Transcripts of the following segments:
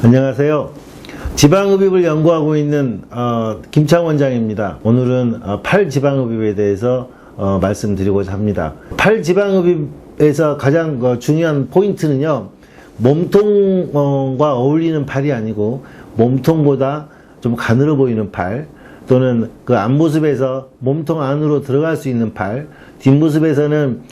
안녕하세요. 지방흡입을 연구하고 있는 김창 원장입니다. 오늘은 팔 지방흡입에 대해서 말씀드리고자 합니다. 팔 지방흡입에서 가장 중요한 포인트는요, 몸통과 어울리는 팔이 아니고 몸통보다 좀 가늘어 보이는 팔, 또는 그 앞모습에서 몸통 안으로 들어갈 수 있는 팔, 뒷모습에서는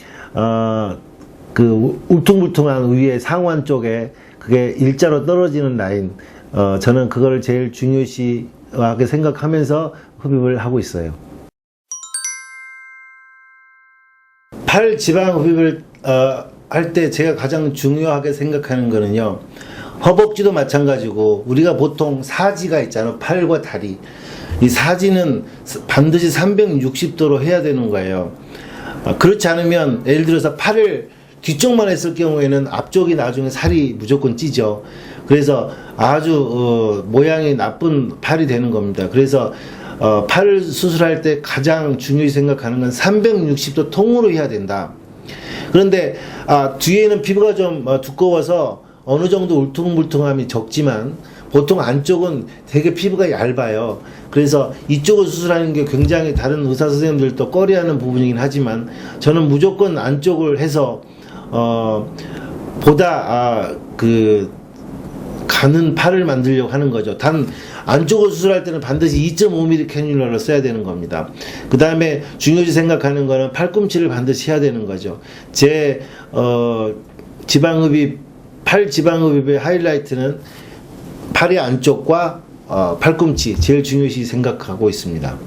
그 울퉁불퉁한 위에 상완 쪽에 그게 일자로 떨어지는 라인, 저는 그걸 제일 중요시하게 생각하면서 흡입을 하고 있어요. 팔 지방 흡입을 할 때 제가 가장 중요하게 생각하는 거는요, 허벅지도 마찬가지고 우리가 보통 사지가 있잖아요. 팔과 다리. 이 사지는 반드시 360도로 해야 되는 거예요. 그렇지 않으면 예를 들어서 팔을 뒤쪽만 했을 경우에는 앞쪽이 나중에 살이 무조건 찌죠. 그래서 아주 모양이 나쁜 팔이 되는 겁니다. 그래서 팔 수술할 때 가장 중요히 생각하는 건 360도 통으로 해야 된다. 그런데 뒤에는 피부가 좀 두꺼워서 어느 정도 울퉁불퉁함이 적지만 보통 안쪽은 되게 피부가 얇아요. 그래서 이쪽을 수술하는 게 굉장히 다른 의사 선생님들도 꺼려하는 부분이긴 하지만 저는 무조건 안쪽을 해서 보다 그 가는 팔을 만들려고 하는 거죠. 단 안쪽을 수술할 때는 반드시 2.5mm 캐뉼라를 써야 되는 겁니다. 그 다음에 중요시 생각하는 거는 팔꿈치를 반드시 해야 되는 거죠. 제 지방흡입, 팔 지방흡입의 하이라이트는 팔의 안쪽과 팔꿈치 제일 중요시 생각하고 있습니다.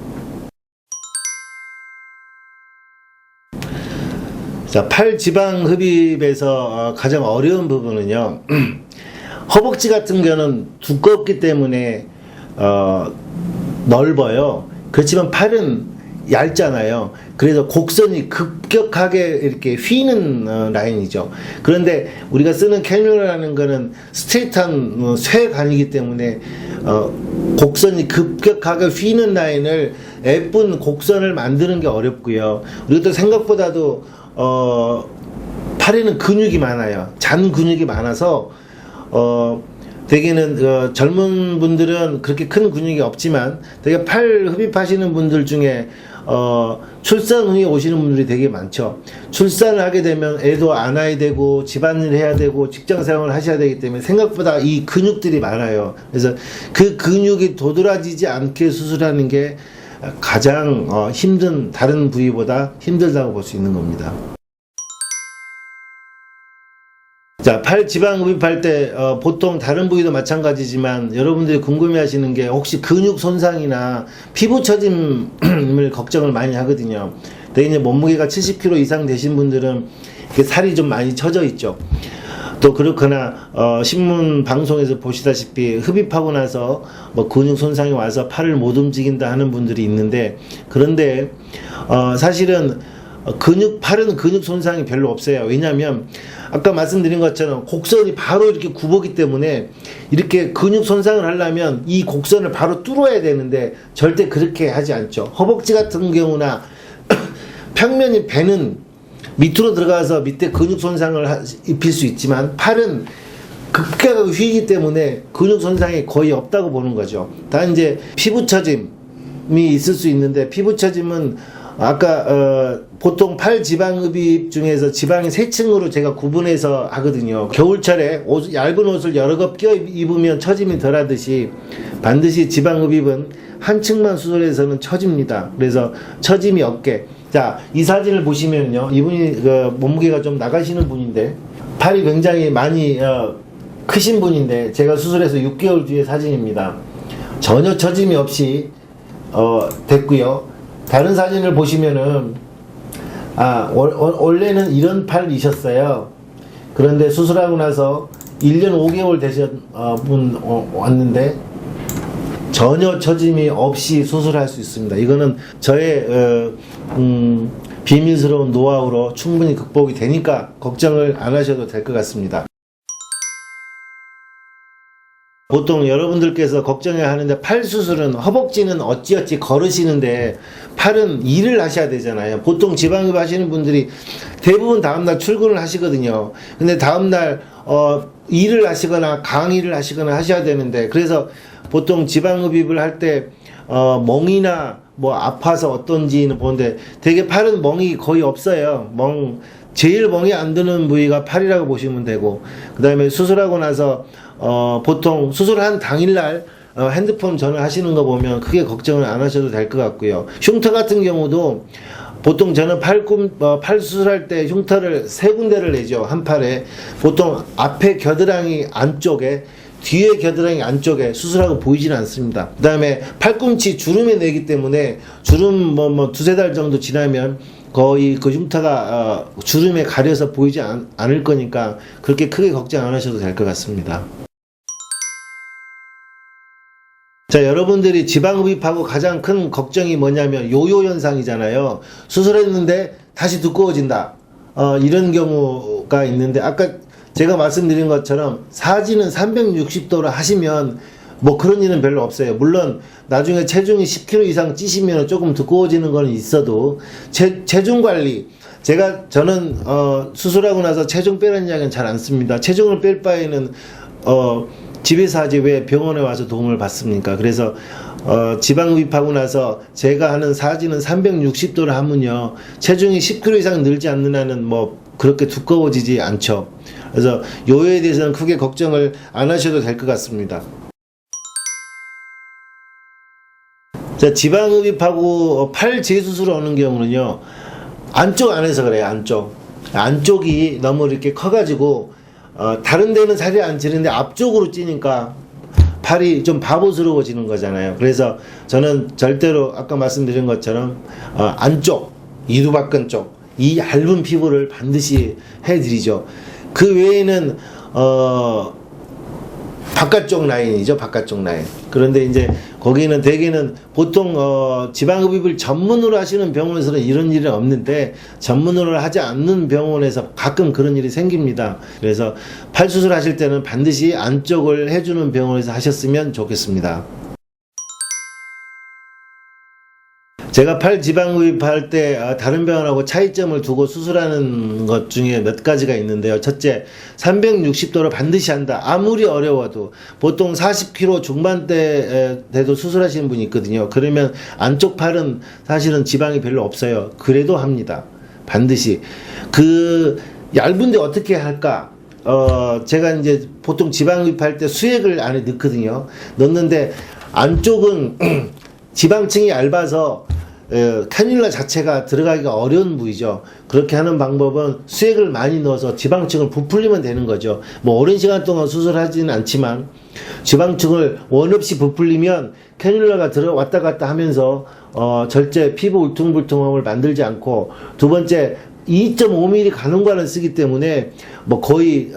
자, 팔 지방 흡입에서 가장 어려운 부분은요, 허벅지 같은 경우는 두껍기 때문에 넓어요. 그렇지만 팔은 얇잖아요. 그래서 곡선이 급격하게 이렇게 휘는 라인이죠. 그런데 우리가 쓰는 캐뉼라는 거는 스트레이트한 쇠관이기 때문에 곡선이 급격하게 휘는 라인을 예쁜 곡선을 만드는 게 어렵고요. 그리고 또 생각보다도 팔에는 근육이 많아요. 잔 근육이 많아서 대개는 젊은 분들은 그렇게 큰 근육이 없지만 되게 팔 흡입하시는 분들 중에 출산 후에 오시는 분들이 되게 많죠. 출산을 하게 되면 애도 안아야 되고 집안일 해야 되고 직장생활을 하셔야 되기 때문에 생각보다 이 근육들이 많아요. 그래서 그 근육이 도드라지지 않게 수술하는 게 가장 힘든, 다른 부위보다 힘들다고 볼 수 있는 겁니다. 자, 팔 지방 흡입할 때 보통 다른 부위도 마찬가지지만 여러분들이 궁금해하시는 게 혹시 근육 손상이나 피부 처짐을 걱정을 많이 하거든요. 대개 이제 몸무게가 70kg 이상 되신 분들은 이렇게 살이 좀 많이 처져 있죠. 또 그렇거나 신문 방송에서 보시다시피 흡입하고 나서 뭐 근육 손상이 와서 팔을 못 움직인다 하는 분들이 있는데, 그런데 사실은 팔은 근육 손상이 별로 없어요. 왜냐하면 아까 말씀드린 것처럼 곡선이 바로 이렇게 굽었기 때문에 이렇게 근육 손상을 하려면 이 곡선을 바로 뚫어야 되는데 절대 그렇게 하지 않죠. 허벅지 같은 경우나 평면이 배는 밑으로 들어가서 밑에 근육 손상을 입힐 수 있지만 팔은 급격하게 휘기 때문에 근육 손상이 거의 없다고 보는 거죠. 단 이제 피부 처짐이 있을 수 있는데, 피부 처짐은 아까 보통 팔 지방 흡입 중에서 지방이 세 층으로 제가 구분해서 하거든요. 겨울철에 얇은 옷을 여러 겹 껴 입으면 처짐이 덜하듯이 반드시 지방 흡입은 한 층만 수술해서는 처집니다. 그래서 처짐이 없게. 자, 이 사진을 보시면요, 이분이 몸무게가 좀 나가시는 분인데 팔이 굉장히 많이 크신 분인데 제가 수술해서 6개월 뒤의 사진입니다. 전혀 처짐이 없이 됐고요. 다른 사진을 보시면은 원래는 이런 팔이셨어요. 그런데 수술하고 나서 1년 5개월 되신 분 왔는데 전혀 처짐이 없이 수술할 수 있습니다. 이거는 저의 비밀스러운 노하우로 충분히 극복이 되니까 걱정을 안 하셔도 될 것 같습니다. 보통 여러분들께서 걱정해야 하는데, 팔 수술은 허벅지는 어찌어찌 걸으시는데 팔은 일을 하셔야 되잖아요. 보통 지방흡입 하시는 분들이 대부분 다음날 출근을 하시거든요. 근데 다음날 일을 하시거나 강의를 하시거나 하셔야 되는데, 그래서 보통 지방흡입을 할 때 멍이나 뭐 아파서 어떤지는 보는데 되게 팔은 멍이 거의 없어요. 제일 멍이 안 드는 부위가 팔이라고 보시면 되고, 그 다음에 수술하고 나서 보통 수술한 당일날 핸드폰 전화하시는 거 보면 크게 걱정을 안 하셔도 될 것 같고요. 흉터 같은 경우도 보통 저는 팔 수술할 때 흉터를 세 군데를 내죠. 한 팔에. 보통 앞에 겨드랑이 안쪽에, 뒤에 겨드랑이 안쪽에 수술하고 보이지는 않습니다. 그 다음에 팔꿈치 주름에 내기 때문에 주름 두세 달 정도 지나면 거의 그 흉터가 주름에 가려서 보이지 않을 거니까 그렇게 크게 걱정 안 하셔도 될 것 같습니다. 자, 여러분들이 지방흡입하고 가장 큰 걱정이 뭐냐면 요요 현상이잖아요. 수술했는데 다시 두꺼워진다. 이런 경우가 있는데, 아까 제가 말씀드린 것처럼 사진은 360도로 하시면 뭐 그런 일은 별로 없어요. 물론 나중에 체중이 10kg 이상 찌시면 조금 두꺼워지는 건 있어도 체중 관리, 저는 수술하고 나서 체중 빼라는 이야기는 잘 안 씁니다. 체중을 뺄 바에는 집에서 하지 왜 병원에 와서 도움을 받습니까? 그래서 지방흡입하고 나서 제가 하는 사진은 360도를 하면요, 체중이 10kg 이상 늘지 않는 한은 뭐 그렇게 두꺼워지지 않죠. 그래서 요요에 대해서는 크게 걱정을 안 하셔도 될 것 같습니다. 자, 지방흡입하고 팔 재수술을 하는 경우는요, 안쪽 안에서 그래요. 안쪽이 너무 이렇게 커가지고 다른 데는 살이 안 찌는데 앞쪽으로 찌니까 팔이 좀 바보스러워지는 거잖아요. 그래서 저는 절대로 아까 말씀드린 것처럼 안쪽, 이두박근 쪽, 이 얇은 피부를 반드시 해드리죠. 그 외에는 바깥쪽 라인이죠. 바깥쪽 라인. 그런데 이제 거기는 대개는 보통 지방흡입을 전문으로 하시는 병원에서는 이런 일은 없는데, 전문으로 하지 않는 병원에서 가끔 그런 일이 생깁니다. 그래서 팔 수술 하실 때는 반드시 안쪽을 해주는 병원에서 하셨으면 좋겠습니다. 제가 팔 지방흡입할 때 다른 병원하고 차이점을 두고 수술하는 것 중에 몇 가지가 있는데요. 첫째, 360도로 반드시 한다. 아무리 어려워도. 보통 40kg 중반대 돼도 수술하시는 분이 있거든요. 그러면 안쪽 팔은 사실은 지방이 별로 없어요. 그래도 합니다. 반드시. 얇은데 어떻게 할까? 제가 이제 보통 지방흡입할 때 수액을 안에 넣거든요. 넣는데 안쪽은 지방층이 얇아서 카뉼라 자체가 들어가기가 어려운 부위죠. 그렇게 하는 방법은 수액을 많이 넣어서 지방층을 부풀리면 되는 거죠. 뭐 오랜 시간 동안 수술하지는 않지만 지방층을 원 없이 부풀리면 카뉼라가 왔다 갔다 하면서 절제 피부 울퉁불퉁함을 만들지 않고, 두 번째 2.5mm 가늠관을 쓰기 때문에 뭐 거의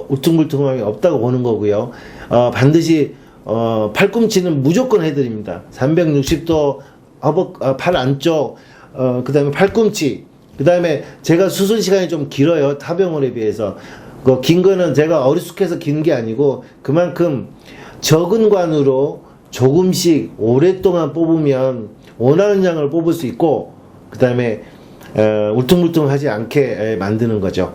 울퉁불퉁함이 없다고 보는 거고요. 반드시 팔꿈치는 무조건 해드립니다. 360도 팔 안쪽, 그 다음에 팔꿈치, 그 다음에 제가 수술 시간이 좀 길어요. 타 병원에 비해서. 긴 거는 제가 어리숙해서 긴 게 아니고 그만큼 적은 관으로 조금씩 오랫동안 뽑으면 원하는 양을 뽑을 수 있고, 그 다음에 울퉁불퉁하지 않게 만드는 거죠.